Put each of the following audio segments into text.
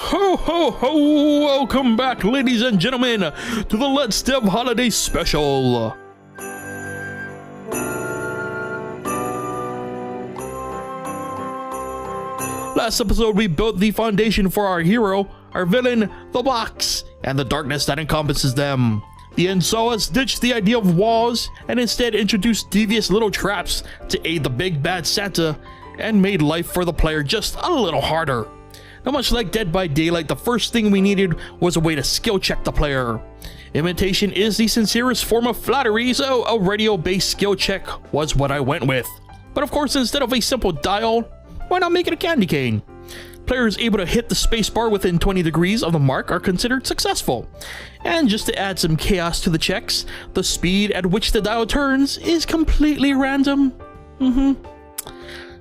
Ho ho ho! Welcome back, ladies and gentlemen, to the Let's Dev Holiday Special. Last episode, we built the foundation for our hero, our villain, the box, and the darkness that encompasses them. The end saw us ditch the idea of walls and instead introduce devious little traps to aid the big bad Santa and made life for the player just a little harder. Now, much like Dead by Daylight, the first thing we needed was a way to skill check the player. Imitation is the sincerest form of flattery, so a radio-based skill check was what I went with. But of course, instead of a simple dial, why not make it a candy cane? Players able to hit the spacebar within 20 degrees of the mark are considered successful. And just to add some chaos to the checks, the speed at which the dial turns is completely random.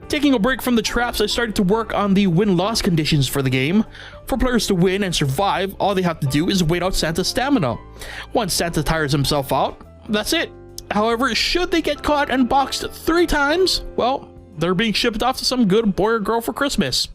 Taking a break from the traps, I started to work on the win-loss conditions for the game. For players to win and survive, all they have to do is wait out Santa's stamina. Once Santa tires himself out, that's it. However, should they get caught and boxed 3 times, well, they're being shipped off to some good boy or girl for Christmas.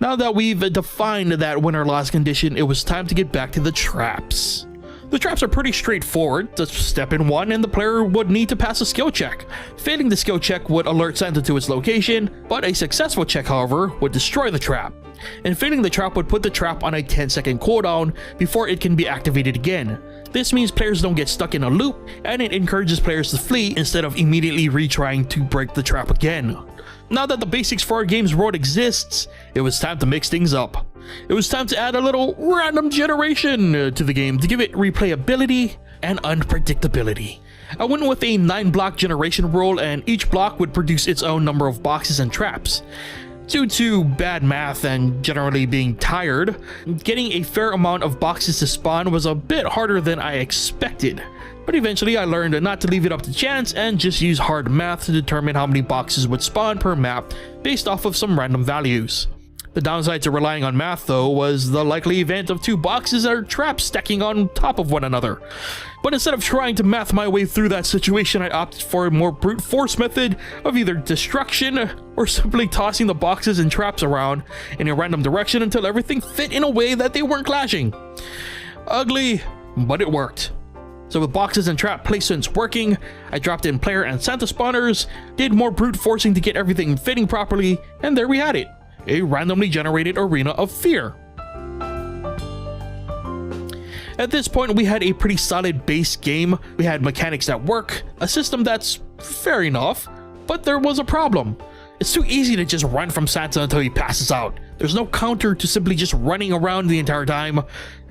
Now that we've defined that win-or-loss condition, it was time to get back to the traps. The traps are pretty straightforward. Just step in one and the player would need to pass a skill check. Failing the skill check would alert Santa to its location, but a successful check, however, would destroy the trap. And failing the trap would put the trap on a 10-second cooldown before it can be activated again. This means players don't get stuck in a loop, and it encourages players to flee instead of immediately retrying to break the trap again. Now that the basics for our game's world exists, it was time to mix things up. It was time to add a little random generation to the game to give it replayability and unpredictability. I went with a 9-block generation rule, and each block would produce its own number of boxes and traps. Due to bad math and generally being tired, getting a fair amount of boxes to spawn was a bit harder than I expected. But eventually I learned not to leave it up to chance and just use hard math to determine how many boxes would spawn per map based off of some random values. The downside to relying on math, though, was the likely event of 2 boxes or traps stacking on top of one another. But instead of trying to math my way through that situation, I opted for a more brute force method of either destruction or simply tossing the boxes and traps around in a random direction until everything fit in a way that they weren't clashing. Ugly, but it worked. So with boxes and trap placements working, I dropped in player and Santa spawners, did more brute forcing to get everything fitting properly, and there we had it. A randomly generated arena of fear. At this point, we had a pretty solid base game. We had mechanics that work, a system that's fair enough, but there was a problem. It's too easy to just run from Santa until he passes out. There's no counter to simply just running around the entire time,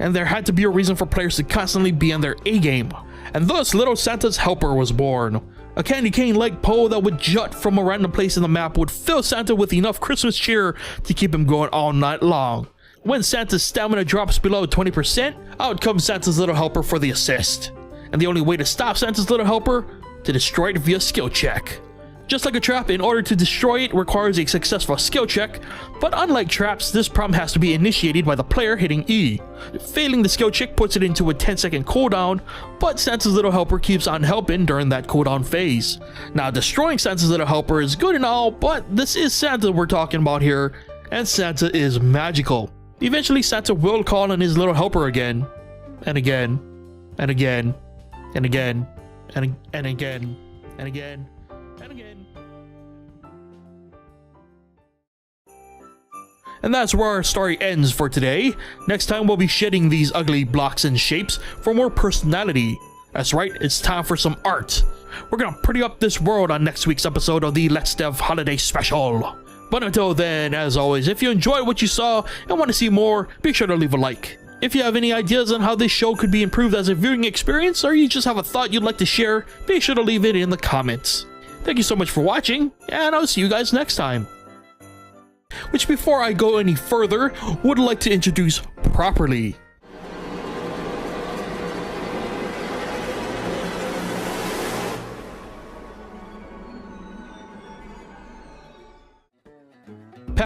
and there had to be a reason for players to constantly be on their A-game. And thus, Little Santa's Helper was born. A candy cane-like pole that would jut from a random place in the map would fill Santa with enough Christmas cheer to keep him going all night long. When Santa's stamina drops below 20%, out comes Santa's Little Helper for the assist. And the only way to stop Santa's Little Helper? To destroy it via skill check. Just like a trap, in order to destroy it requires a successful skill check, but unlike traps, this problem has to be initiated by the player hitting E. Failing the skill check puts it into a 10-second cooldown, but Santa's Little Helper keeps on helping during that cooldown phase. Now, destroying Santa's Little Helper is good and all, but this is Santa we're talking about here, and Santa is magical. Eventually, Santa will call on his Little Helper again, and again, and again, and again, and again, and again, and again. And that's where our story ends for today. Next time we'll be shedding these ugly blocks and shapes for more personality. That's right, it's time for some art. We're gonna pretty up this world on next week's episode of the Let's Dev Holiday Special. But until then, as always, if you enjoyed what you saw and want to see more, be sure to leave a like. If you have any ideas on how this show could be improved as a viewing experience, or you just have a thought you'd like to share, be sure to leave it in the comments. Thank you so much for watching, and I'll see you guys next time. Which, before I go any further, would like to introduce Properly.